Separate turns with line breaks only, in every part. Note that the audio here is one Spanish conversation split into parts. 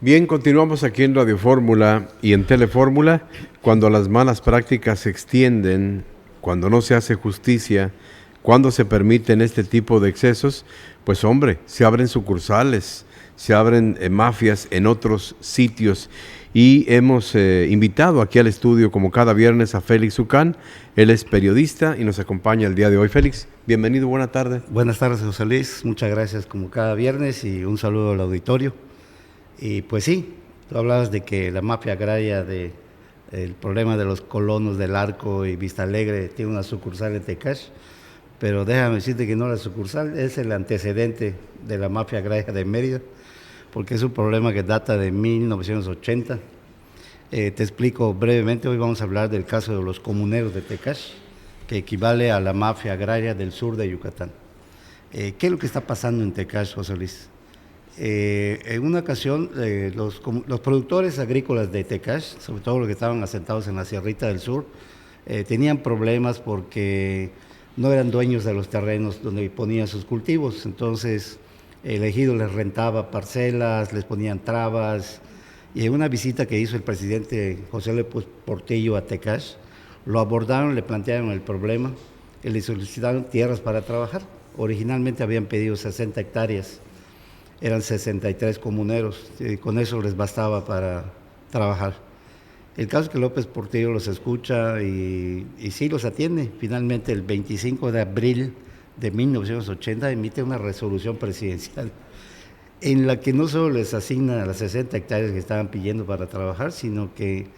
Bien, continuamos aquí en Radio Fórmula y en Telefórmula. Cuando las malas prácticas se extienden, cuando no se hace justicia, cuando se permiten este tipo de excesos, pues hombre, se abren sucursales, se abren mafias en otros sitios. Y hemos invitado aquí al estudio, como cada viernes, a Félix Ucán. Él es periodista y nos acompaña el día de hoy. Félix, bienvenido, buena tarde.
Buenas tardes, José Luis. Muchas gracias como cada viernes y un saludo al auditorio. Y pues sí, tú hablabas de que la mafia agraria, el problema de los colonos del Arco y Vista Alegre tiene una sucursal en Tecash, pero déjame decirte que no la sucursal, es el antecedente de la mafia agraria de Mérida, porque es un problema que data de 1980. Te explico brevemente, hoy vamos a hablar del caso de los comuneros de Tecash, que equivale a la mafia agraria del sur de Yucatán. ¿Qué es lo que está pasando en Tecash, José Luis? En una ocasión, los productores agrícolas de Tecash, sobre todo los que estaban asentados en la Sierrita del Sur, tenían problemas porque no eran dueños de los terrenos donde ponían sus cultivos. Entonces, el ejido les rentaba parcelas, les ponían trabas. Y en una visita que hizo el presidente José López Portillo a Tecash, lo abordaron, le plantearon el problema y le solicitaron tierras para trabajar. Originalmente habían pedido 60 hectáreas. Eran 63 comuneros, y con eso les bastaba para trabajar. El caso es que López Portillo los escucha y sí los atiende. Finalmente, el 25 de abril de 1980 emite una resolución presidencial en la que no solo les asigna las 60 hectáreas que estaban pidiendo para trabajar, sino que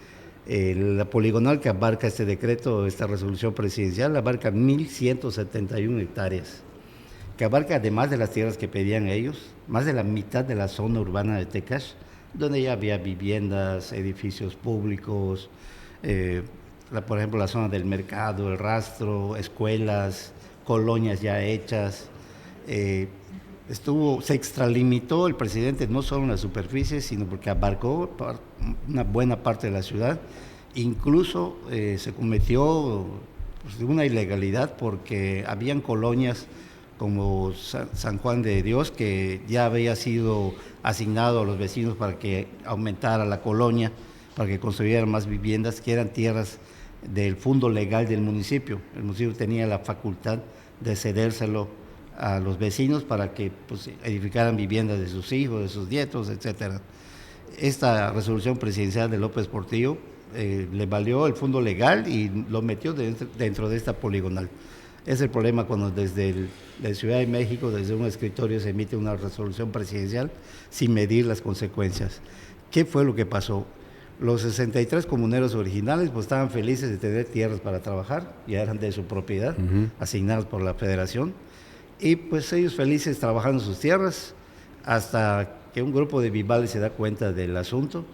la poligonal que abarca este decreto, esta resolución presidencial, abarca 1.171 hectáreas. Que abarca, además de las tierras que pedían ellos, más de la mitad de la zona urbana de Tecash, donde ya había viviendas, edificios públicos, por ejemplo, la zona del mercado, el rastro, escuelas, colonias ya hechas. Se extralimitó el presidente no solo en la superficie, sino porque abarcó una buena parte de la ciudad. Incluso se cometió una ilegalidad porque habían colonias como San Juan de Dios, que ya había sido asignado a los vecinos para que aumentara la colonia, para que construyeran más viviendas, que eran tierras del fondo legal del municipio. El municipio tenía la facultad de cedérselo a los vecinos para que edificaran viviendas de sus hijos, de sus nietos, etcétera. Esta resolución presidencial de López Portillo le valió el fondo legal y lo metió dentro de esta poligonal. Es el problema cuando desde la Ciudad de México, desde un escritorio, se emite una resolución presidencial sin medir las consecuencias. ¿Qué fue lo que pasó? Los 63 comuneros originales estaban felices de tener tierras para trabajar, ya eran de su propiedad, asignadas por la federación, y pues ellos felices trabajando sus tierras, hasta que un grupo de vivales se da cuenta del asunto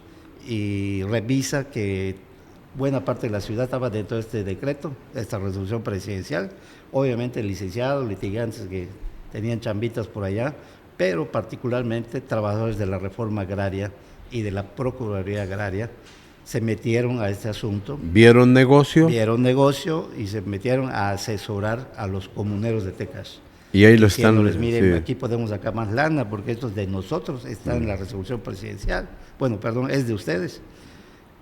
y revisa que buena parte de la ciudad estaba dentro de este decreto, de esta resolución presidencial. Obviamente licenciados, litigantes que tenían chambitas por allá, pero particularmente trabajadores de la reforma agraria y de la Procuraduría Agraria se metieron a este asunto.
¿Vieron negocio?
Vieron negocio y se metieron a asesorar a los comuneros de Tecash.
Y ahí lo están.
Miren, aquí podemos sacar más lana porque esto es de nosotros, está en la resolución presidencial. Bueno, perdón, es de ustedes.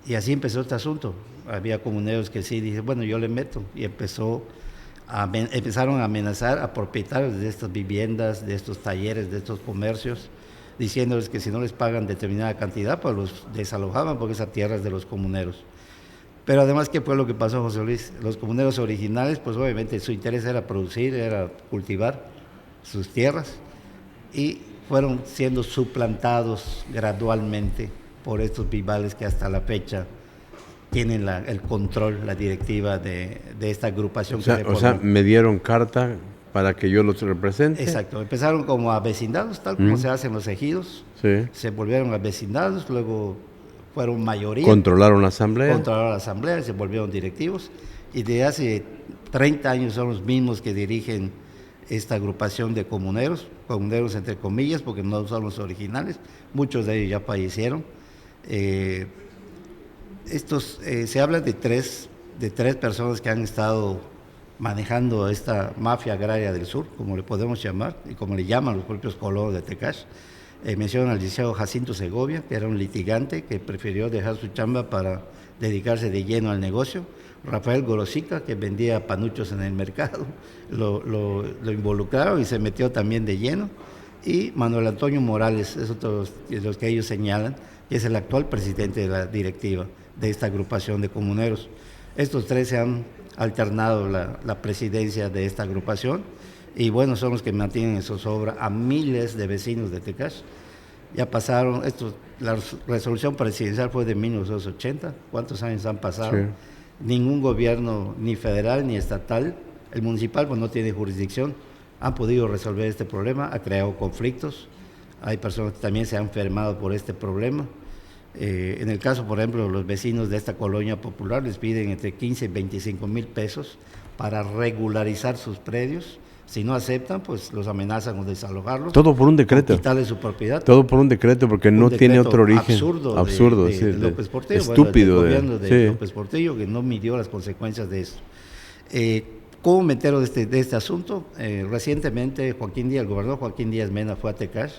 Y así empezó este asunto. Había comuneros que sí, dije, bueno, yo le meto. Y empezaron a amenazar a propietarios de estas viviendas, de estos talleres, de estos comercios, diciéndoles que si no les pagan determinada cantidad, pues los desalojaban porque esa tierra es de los comuneros. Pero además, ¿qué fue lo que pasó, José Luis? Los comuneros originales, pues obviamente su interés era producir, era cultivar sus tierras, y fueron siendo suplantados gradualmente por estos vivales que hasta la fecha tienen el control, la directiva de esta agrupación.
O sea, me dieron carta para que yo los represente.
Exacto, empezaron como a vecindados, tal como se hacen los ejidos,
sí.
Se volvieron a vecindados, luego fueron mayoría.
Controlaron la asamblea.
Controlaron la asamblea, se volvieron directivos, y de hace 30 años son los mismos que dirigen esta agrupación de comuneros entre comillas, porque no son los originales, muchos de ellos ya fallecieron. Se habla de tres personas que han estado manejando esta mafia agraria del sur, como le podemos llamar, y como le llaman los propios colonos de Tecash. Mencionan al licenciado Jacinto Segovia, que era un litigante que prefirió dejar su chamba para dedicarse de lleno al negocio. Rafael Gorosica, que vendía panuchos en el mercado, lo involucraron y se metió también de lleno. Y Manuel Antonio Morales, es otro de los que ellos señalan, que es el actual presidente de la directiva de esta agrupación de comuneros. Estos tres se han alternado la presidencia de esta agrupación y bueno, son los que mantienen en zozobra a miles de vecinos de Tecash. Ya pasaron, la resolución presidencial fue de 1980, ¿cuántos años han pasado? Sí. Ningún gobierno, ni federal ni estatal, el municipal pues no tiene jurisdicción, han podido resolver este problema, ha creado conflictos, hay personas que también se han enfermado por este problema. En el caso, por ejemplo, los vecinos de esta colonia popular les piden entre 15 y 25 mil pesos para regularizar sus predios. Si no aceptan, pues los amenazan con desalojarlos.
Todo por un decreto.
Quitarle su propiedad.
Todo por un decreto, porque no tiene otro origen. Absurdo,
de López Portillo.
Estúpido.
Bueno, el gobierno de López Portillo, que no midió las consecuencias de eso. ¿Cómo me entero de este asunto? Recientemente, el gobernador Joaquín Díaz Mena fue a Tecash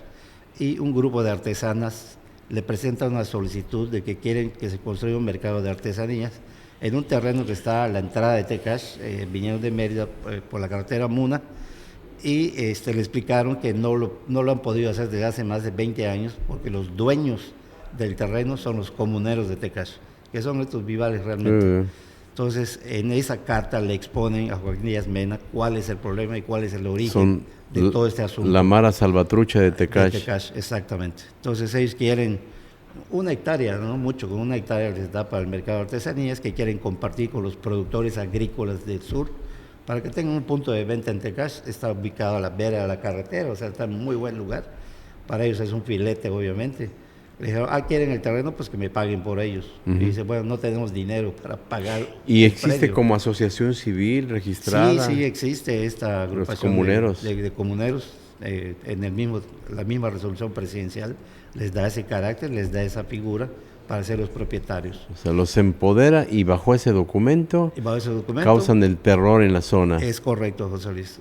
y un grupo de artesanas le presenta una solicitud de que quieren que se construya un mercado de artesanías en un terreno que está a la entrada de Tecash, vinieron de Mérida por la carretera Muna, y le explicaron que no lo han podido hacer desde hace más de 20 años porque los dueños del terreno son los comuneros de Tecash, que son estos vivales realmente. Entonces, en esa carta le exponen a Joaquín Díaz Mena cuál es el problema y cuál es el origen de todo este asunto.
La Mara Salvatrucha de Tecash.
De Tecash, exactamente. Entonces, ellos quieren una hectárea, no mucho, con una hectárea les da para el mercado de artesanías, que quieren compartir con los productores agrícolas del sur, para que tengan un punto de venta en Tecash. Está ubicado a la vera de la carretera, o sea, está en un muy buen lugar. Para ellos es un filete, obviamente. Le dijeron, quieren el terreno, pues que me paguen por ellos. Y dice, bueno, no tenemos dinero para pagar.
¿Y existe predio como asociación civil registrada?
Sí, existe esta agrupación de comuneros. La misma resolución presidencial les da ese carácter, les da esa figura para ser los propietarios.
O sea, los empodera y bajo ese documento, causan el terror en la zona.
Es correcto, José Luis.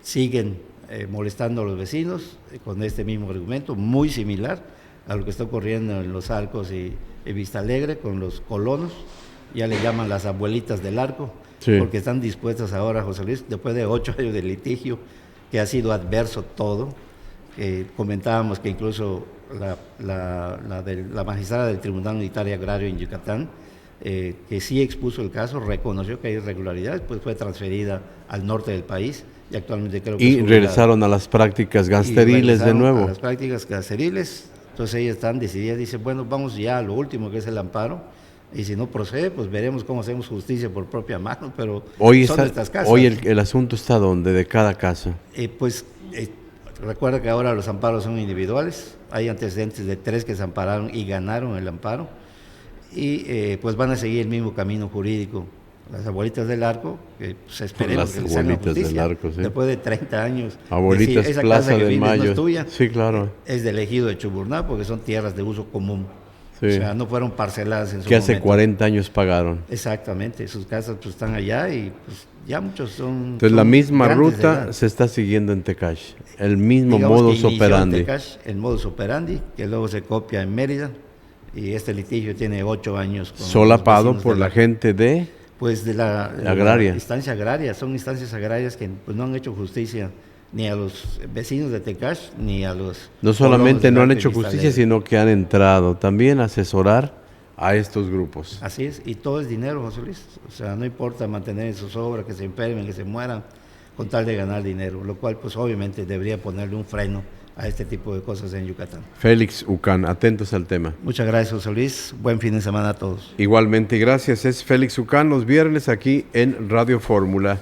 Siguen molestando a los vecinos con este mismo argumento, muy similar a lo que está ocurriendo en Los Arcos y Vista Alegre con los colonos. Ya le llaman las abuelitas del arco, porque están dispuestas ahora, José Luis, después de 8 años de litigio, que ha sido adverso todo. Comentábamos que incluso la magistrada del Tribunal Unitario Agrario en Yucatán, que sí expuso el caso, reconoció que hay irregularidades, pues fue transferida al norte del país y actualmente creo que
regresaron a las prácticas gansteriles de nuevo.
A las prácticas gansteriles. Entonces ellas están decididas, dicen, bueno, vamos ya a lo último, que es el amparo, y si no procede, pues veremos cómo hacemos justicia por propia mano, pero son nuestras casas.
Hoy el asunto está ¿dónde? De cada caso.
Recuerda que ahora los amparos son individuales, hay antecedentes de 3 que se ampararon y ganaron el amparo, y pues van a seguir el mismo camino jurídico. Las abuelitas del arco, que pues, esperemos que les hagan justicia, arco, después de 30 años.
Abuelitas
esa
Plaza
casa que
de Mayo.
No es tuya,
sí, claro.
Es del ejido de Chuburná, porque son tierras de uso común. Sí. O sea, no fueron parceladas en su
momento. Que hace 40 años pagaron.
Exactamente, sus casas pues están allá y pues ya muchos son.
Entonces la misma ruta se está siguiendo en Tecash, el mismo modus operandi.
En Tecash, el modus operandi, que luego se copia en Mérida, y este litigio tiene 8 años.
Solapado por la gente de...
Pues de la instancia agraria, son instancias agrarias que pues, no han hecho justicia ni a los vecinos de Tecash, ni a los...
No solamente no han hecho justicia, sino que han entrado también a asesorar a estos grupos.
Así es, y todo es dinero, José Luis. O sea, no importa mantener sus obras, que se enfermen, que se mueran, con tal de ganar dinero, lo cual pues obviamente debería ponerle un freno a este tipo de cosas en Yucatán.
Félix Ucán, atentos al tema.
Muchas gracias, José Luis. Buen fin de semana a todos.
Igualmente, gracias. Es Félix Ucán los viernes aquí en Radio Fórmula.